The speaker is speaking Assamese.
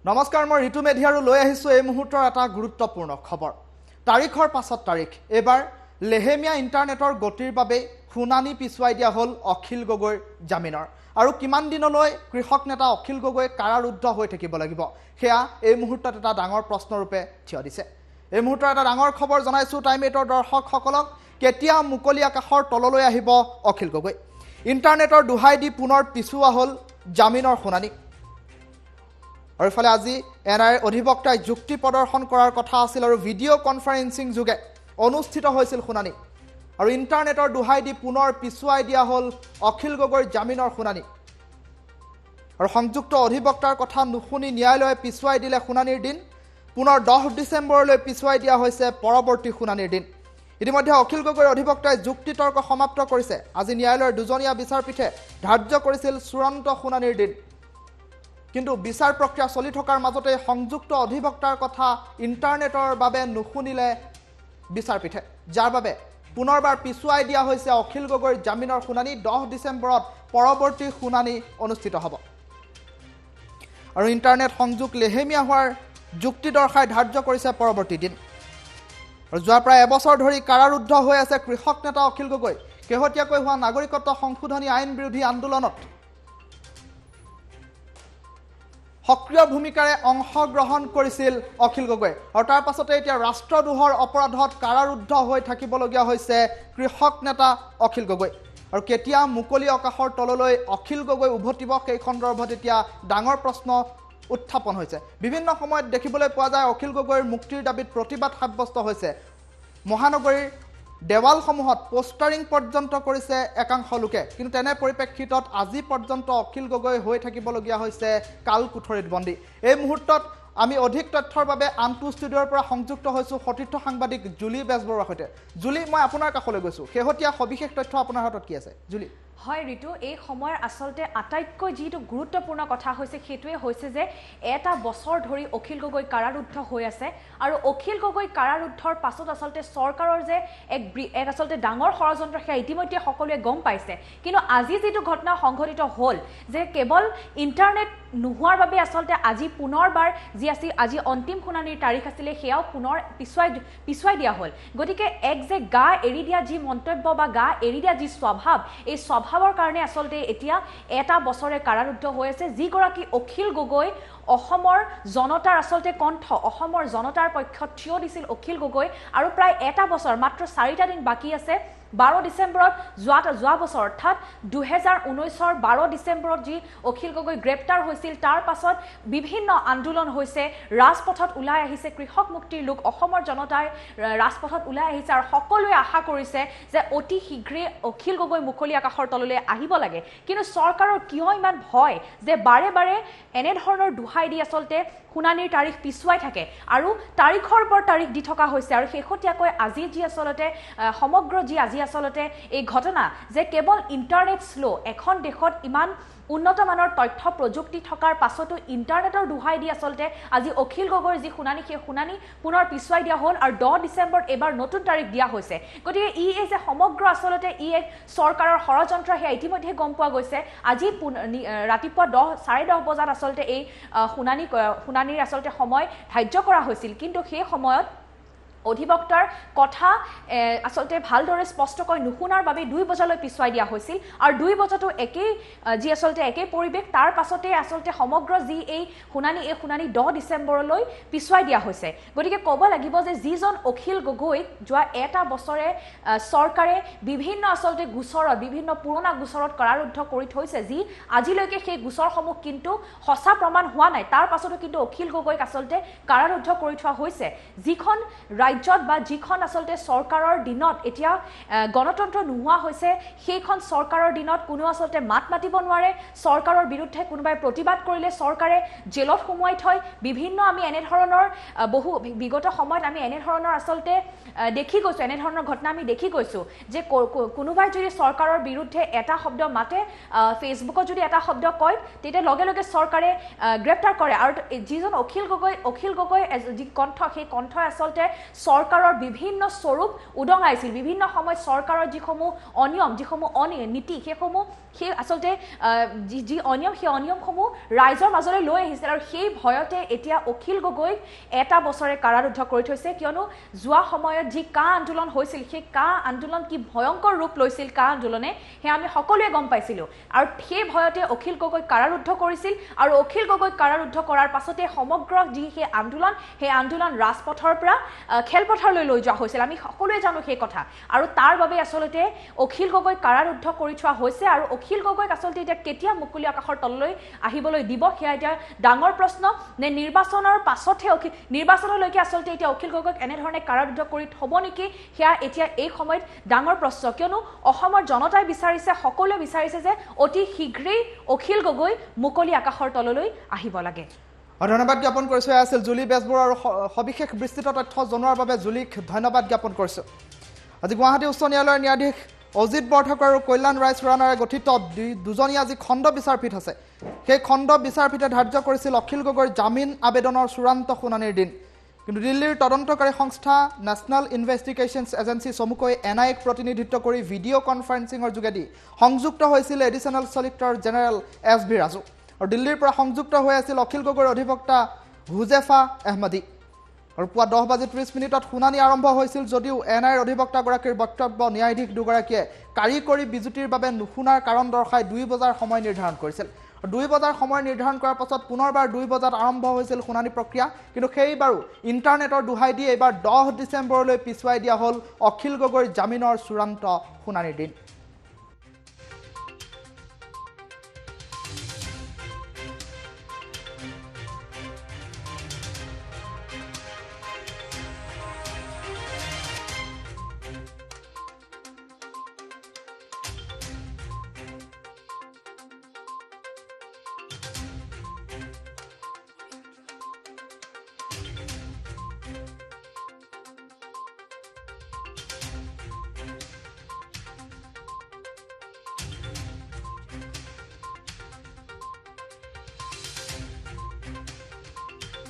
নমস্কাৰ মই ঋতু মেধি আৰু লৈ আহিছো এই মুহূৰ্তৰ এটা গুৰুত্বপূৰ্ণ খবৰ তাৰিখৰ পাছত তাৰিখ এবাৰ লেহেমিয়া ইন্টাৰনেটৰ গতিৰ বাবে শুনানি পিছুৱাই দিয়া হল অখিল গগৈৰ জামিনৰ আৰু কিমান দিনলৈ কৃষক নেতা অখিল গগৈ কাৰাৰুদ্ধ হৈ থাকিব লাগিব হেয়া এই মুহূৰ্তত এটা ডাঙৰ প্ৰশ্নৰূপে থিয় দিছে এই মুহূৰ্তৰ এটা ডাঙৰ খবৰ জনাইছো টাইম 8ৰ দৰ্শকসকলক কেতিয়া মুকলি আকাশৰ তললৈ আহিব অখিল গগৈ ইন্টাৰনেটৰ দুহাই দি পুনৰ পিছুৱা হল জামিনৰ শুনানি আৰু ফলে আজি এনআইৰ অধিবক্তাই যুক্তি প্ৰদৰ্শন কৰাৰ কথা আছিল আৰু ভিডিঅ' কনফাৰেন্সিং যোগে অনুষ্ঠিত হৈছিল শুনানি আৰু ইন্টাৰনেটৰ দুহাই দি পুনৰ পিছুৱাই দিয়া হল অখিল গগৈৰ জামিনৰ শুনানি আৰু সংযুক্ত অধিবক্তাৰ কথা নুশুনি ন্যায়ালয়ে পিছুৱাই দিলে শুনানিৰ দিন পুনৰ 10 ডিসেম্বৰলৈ পিছুৱাই দিয়া হৈছে পৰৱৰ্তী শুনানিৰ দিন ইতিমধ্যে অখিল গগৈৰ অধিবক্তাই যুক্তি তৰ্ক সমাপ্ত কৰিছে আজি ন্যায়ালয়ৰ দুজনীয়া বিচাৰপীঠে ধাৰ্য কৰিছিল চূড়ান্ত শুনানিৰ দিন কিন্তু বিচাৰ প্ৰক্ৰিয়া চলি থকাৰ মাজতে সংযুক্ত অধিবক্তাৰ কথা ইন্টাৰনেটৰ বাবে নুশুনিলে বিচাৰপীঠে যাৰ বাবে পুনৰবাৰ পিছুৱাই দিয়া হৈছে অখিল গগৈৰ জামিনৰ শুনানি 10 ডিসেম্বৰত পৰৱৰ্তী শুনানি অনুষ্ঠিত হ'ব আৰু ইন্টাৰনেট সংযোগ লেহেমিয়া হোৱাৰ যুক্তি দৰ্শাই ধাৰ্য কৰিছে পৰৱৰ্তী দিন আৰু যোৱা প্ৰায় এবছৰ ধৰি কাৰাৰুদ্ধ হৈ আছে কৃষক নেতা অখিল গগৈ কেহতীয়াকৈ হোৱা নাগৰিকত্ব সংশোধনী আইন বিৰোধী আন্দোলনত সক্ৰিয় ভূমিকাৰে অংশগ্ৰহণ কৰিছিল অখিল গগৈ আৰু তাৰ পাছতে এতিয়া ৰাষ্ট্ৰদ্ৰোহৰ অপৰাধত কাৰাৰুদ্ধ হৈ থাকিবলগীয়া হৈছে কৃষক নেতা অখিল গগৈ আৰু কেতিয়া মুকলি আকাশৰ তললৈ অখিল গগৈ উভতিব সেই সন্দৰ্ভত এতিয়া ডাঙৰ প্ৰশ্ন উত্থাপন হৈছে বিভিন্ন সময়ত দেখিবলৈ পোৱা যায় অখিল গগৈৰ মুক্তিৰ দাবীত প্ৰতিবাদ সাব্যস্ত হৈছে মহানগৰীৰ দেৱালসমূহত পোষ্টাৰিং পৰ্যন্ত কৰিছে একাংশ লোকে কিন্তু তেনে পৰিপ্ৰেক্ষিতত আজি পৰ্যন্ত অখিল গগৈ হৈ থাকিবলগীয়া হৈছে কালকুঠৰিত বন্দী এই মুহূৰ্তত আমি অধিক তথ্যৰ বাবে আনটো ষ্টুডিঅ'ৰ পৰা সংযুক্ত হৈছো সতীৰ্থ সাংবাদিক জুলি বেজবৰুৱাৰ সৈতে জুলি মই আপোনাৰ কাষলৈ গৈছো শেহতীয়া সবিশেষ তথ্য আপোনাৰ হাতত কি আছে জুলি হয় ঋতু এই সময়ৰ আসলতে আটাইতকৈ যিটো গুৰুত্বপূৰ্ণ কথা হৈছে সেইটোৱে হৈছে যে এটা বছৰ ধৰি অখিল গগৈ কাৰাৰুদ্ধ হৈ আছে আৰু অখিল গগৈ কাৰাৰুদ্ধৰ পাছত আসলতে চৰকাৰৰ যে এক আসলতে ডাঙৰ ষড়যন্ত্ৰ সেয়া ইতিমধ্যে সকলোৱে গম পাইছে কিন্তু আজি যিটো ঘটনা সংঘটিত হ'ল যে কেৱল ইন্টাৰনেট নোহোৱাৰ বাবে আসলতে আজি পুনৰবাৰ যি আছিল আজি অন্তিম শুনানিৰ তাৰিখ আছিলে সেয়াও পুনৰ পিছুৱাই দিয়া হ'ল গতিকে এক যে গা এৰি দিয়া যি মন্তব্য বা গা এৰি দিয়া যি স্বভাৱ এই স্বভাৱৰ কাৰণে আসলতে এতিয়া এটা বছৰে কাৰাৰুদ্ধ হৈ আছে যিগৰাকী অখিল গগৈ অসমৰ জনতাৰ আসলতে কণ্ঠ অসমৰ জনতাৰ পক্ষত থিয় দিছিল অখিল গগৈ আৰু প্ৰায় এটা বছৰ মাত্ৰ 4টা দিন বাকী আছে 12 ডিসেম্বৰত যোৱা বছৰ অৰ্থাৎ 2019ৰ 12 ডিসেম্বৰত যি অখিল গগৈ গ্ৰেপ্তাৰ হৈছিল তাৰ পাছত বিভিন্ন আন্দোলন হৈছে ৰাজপথত ওলাই আহিছে কৃষক মুক্তিৰ লোক অসমৰ জনতাই ৰাজপথত ওলাই আহিছে আৰু সকলোৱে আশা কৰিছে যে অতি শীঘ্ৰে অখিল গগৈ মুকলি আকাশৰ তললৈ আহিব লাগে কিন্তু চৰকাৰৰ কিয় ইমান ভয় যে বাৰে বাৰে এনে ধৰণৰ দুহাই দি আসলতে শুনানিৰ তাৰিখ পিছুৱাই থাকে আৰু তাৰিখৰ পৰ তাৰিখ দি থকা হৈছে আৰু শেহতীয়াকৈ আজি যি আসলতে সমগ্ৰ যি আজি আসলতে এই ঘটনা যে কেৱল ইন্টাৰনেট স্লো এখন দেশত ইমান উন্নত মানৰ তথ্য প্ৰযুক্তি থকাৰ পাছতো ইন্টাৰনেটৰ দুহাই দি আসলতে আজি অখিল গগৈৰ যি শুনানি সেই শুনানি পুনৰ পিছুৱাই দিয়া হ'ল আৰু 10 ডিসেম্বৰত এবাৰ নতুন তাৰিখ দিয়া হৈছে গতিকে ই যে সমগ্ৰ আসলতে ই এক চৰকাৰৰ ষড়যন্ত্ৰ সেয়া ইতিমধ্যে গম পোৱা গৈছে আজি ৰাতিপুৱা 10:30 বজাত আসলতে এই শুনানিৰ আসলতে সময় ধাৰ্য কৰা হৈছিল কিন্তু সেই সময়ত অধিবক্তাৰ কথা আসলতে ভালদৰে স্পষ্টকৈ নুশুনাৰ বাবে 2 বজালৈ পিছুৱাই দিয়া হৈছিল আৰু 2 বজাতো একেই যি আসলতে একেই পৰিৱেশ তাৰ পাছতে আসলতে সমগ্ৰ যি এই শুনানি 10 ডিসেম্বৰলৈ পিছুৱাই দিয়া হৈছে গতিকে ক'ব লাগিব যে যিজন অখিল গগৈ যোৱা এটা বছৰে চৰকাৰে বিভিন্ন আসলতে গোচৰত বিভিন্ন পুৰণা গোচৰত কাৰাৰুদ্ধ কৰি থৈছে যি আজিলৈকে সেই গোচৰসমূহ কিন্তু সঁচা প্ৰমাণ হোৱা নাই তাৰ পাছতো কিন্তু অখিল গগৈক আসলতে কাৰাৰুদ্ধ কৰি থোৱা হৈছে যিখন ৰাজ্যত বা যিখন আসলতে চৰকাৰৰ দিনত এতিয়া গণতন্ত্ৰ নোহোৱা হৈছে সেইখন চৰকাৰৰ দিনত কোনো আসলতে মাত মাতিব নোৱাৰে চৰকাৰৰ বিৰুদ্ধে কোনোবাই প্ৰতিবাদ কৰিলে চৰকাৰে জেলত সোমোৱাই থয় বিভিন্ন আমি এনে ধৰণৰ বহু বিগত সময়ত আমি এনে ধৰণৰ আসলতে দেখি গৈছো এনে ধৰণৰ ঘটনা আমি দেখি গৈছো যে কোনোবাই যদি চৰকাৰৰ বিৰুদ্ধে এটা শব্দ মাতে ফেসবুকত যদি এটা শব্দ কয় তেতিয়া লগে লগে চৰকাৰে গ্ৰেপ্তাৰ কৰে আৰু যিজন অখিল গগৈ যি কণ্ঠ সেই কণ্ঠ আসলতে চৰকাৰৰ বিভিন্ন স্বৰূপ উদঙাইছিল বিভিন্ন সময়ত চৰকাৰৰ যিসমূহ অনিয়ম যিসমূহ নীতি সেই আচলতে যি অনিয়ম সেই অনিয়মসমূহ ৰাইজৰ মাজলৈ লৈ আহিছিল আৰু সেই ভয়তে এতিয়া অখিল গগৈক এটা বছৰে কাৰাৰুদ্ধ কৰি থৈছে কিয়নো যোৱা সময়ত যি কা আন্দোলন হৈছিল সেই কা আন্দোলন কি ভয়ংকৰ ৰূপ লৈছিল কা আন্দোলনে হে আমি সকলোৱে গম পাইছিলোঁ আৰু সেই ভয়তে অখিল গগৈক কাৰাৰুদ্ধ কৰিছিল আৰু অখিল গগৈক কাৰাৰুদ্ধ কৰাৰ পাছতে সমগ্ৰ যি সেই আন্দোলন ৰাজপথৰ পৰা খেলপথাৰলৈ লৈ যোৱা হৈছিল আমি সকলোৱে জানো সেই কথা আৰু তাৰ বাবে আচলতে অখিল গগৈক কাৰাৰুদ্ধ কৰি থোৱা হৈছে আৰু অখিল গগৈক আচলতে এতিয়া কেতিয়া মুকলি আকাশৰ তললৈ আহিবলৈ দিব সেয়া এতিয়া ডাঙৰ প্ৰশ্ন নে নিৰ্বাচনৰ পাছতহে নিৰ্বাচনলৈকে আচলতে এতিয়া অখিল গগৈক এনেধৰণে কাৰাৰুদ্ধ কৰি থ'ব নেকি সেয়া এতিয়া এই সময়ত ডাঙৰ প্ৰশ্ন কিয়নো অসমৰ জনতাই বিচাৰিছে সকলোৱে বিচাৰিছে যে অতি শীঘ্ৰেই অখিল গগৈ মুকলি আকাশৰ তললৈ আহিব লাগে ধন্যবাদ জ্ঞাপন কৰিছোঁ আছিল জুলি বেজবৰুৱা আৰু সবিশেষ বিস্তৃত তথ্য জনোৱাৰ বাবে জুলিক ধন্যবাদ জ্ঞাপন কৰিছোঁ আজি গুৱাহাটী উচ্চ ন্যায়ালয়ৰ ন্যায়াধীশ অজিত বৰঠাকুৰ আৰু কল্যাণ ৰায়চৌহানেৰে গঠিত দুজনীয়া যি খণ্ড বিচাৰপীঠ আছে সেই খণ্ড বিচাৰপীঠে ধাৰ্য কৰিছিল অখিল গগৈৰ জামিন আবেদনৰ চূড়ান্ত শুনানিৰ দিন কিন্তু দিল্লীৰ তদন্তকাৰী সংস্থা নেশ্যনেল ইনভেষ্টিগেশ্যনছ এজেঞ্চি চমুকৈ NIAক প্ৰতিনিধিত্ব কৰি ভিডিঅ' কনফাৰেন্সিঙৰ যোগেদি সংযুক্ত হৈছিল এডিশ্যনেল চলিচিটৰ জেনেৰেল SB ৰাজু আৰু দিল্লীৰ পৰা সংযুক্ত হৈ আছিল অখিল গগৈৰ অধিবক্তা হুজেফা আহমদী আৰু পুৱা 10:30 শুনানি আৰম্ভ হৈছিল যদিও NIAৰ অধিবক্তাগৰাকীৰ বক্তব্য ন্যায়াধীশ দুগৰাকীয়ে কাৰিকৰী বিজুতিৰ বাবে নুশুনাৰ কাৰণ দৰ্শাই 2 বজাৰ সময় নিৰ্ধাৰণ কৰিছিল 2 বজাৰ সময় নিৰ্ধাৰণ কৰাৰ পাছত পুনৰবাৰ 2 বজাত আৰম্ভ হৈছিল শুনানি প্ৰক্ৰিয়া কিন্তু সেইবাৰো ইণ্টাৰনেটৰ দোহাই দি এইবাৰ 10 ডিচেম্বৰলৈ পিছুৱাই দিয়া হ'ল অখিল গগৈৰ জামিনৰ চূড়ান্ত শুনানিৰ দিন